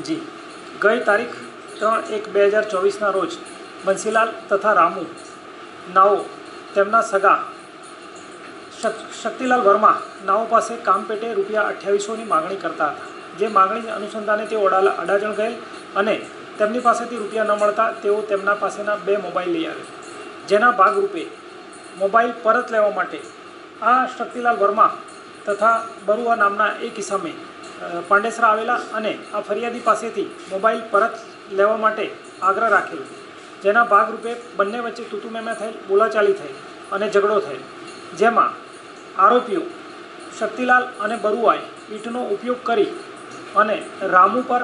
જી ગઈ તારીખ 3/1/2024 રોજ બંસીલાલ તથા રામુ નાઓ તેમના સગા શક્તિલાલ વર્મા નાઓ પાસે કામ પેટે ₹2800ની માગણી કરતા હતા। જે માગણી અનુસંધાને તેઓ અડાજણ ગયેલ અને તેમની પાસેથી રૂપિયા ન મળતા તેઓ તેમના પાસેના 2 મોબાઈલ લઈ આવેલ, જેના ભાગરૂપે મોબાઈલ પરત લેવા માટે આ શક્તિલાલ વર્મા તથા બરુઆ નામના એક ઇસમે પાંડેસરા આવેલા અને આ ફરિયાદી પાસેથી મોબાઈલ પરત લેવા માટે આગ્રહ રાખેલો, જેના ભાગરૂપે બંને વચ્ચે તૂતુમેમે થયેલ, બોલાચાલી થઈ અને ઝઘડો થયેલ, જેમાં આરોપીઓ શક્તિલાલ અને બરુઆએ ઈંટનો ઉપયોગ કરી અને રામુ પર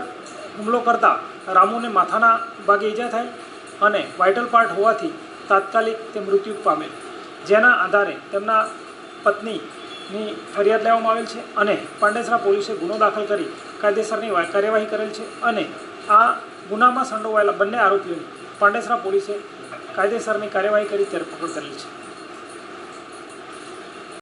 હુમલો કરતા રામુને માથાના ભાગે ઈજા થયેલ અને વાઇટલ પાર્ટ હોવાથી તાત્કાલિક તે મૃત્યુ પામેલ, જેના આધારે તેમના પત્નીની ફરિયાદ લેવામાં આવેલ છે અને પાંડેસરા પોલીસે ગુનો દાખલ કરી કાયદેસરની કાર્યવાહી કરેલ છે અને આ ગુનામાં સંડોવાયેલા બંને આરોપીઓની પાંડેસરા પોલીસે કાયદેસરની કાર્યવાહી કરી ધરપકડ કરેલ છે।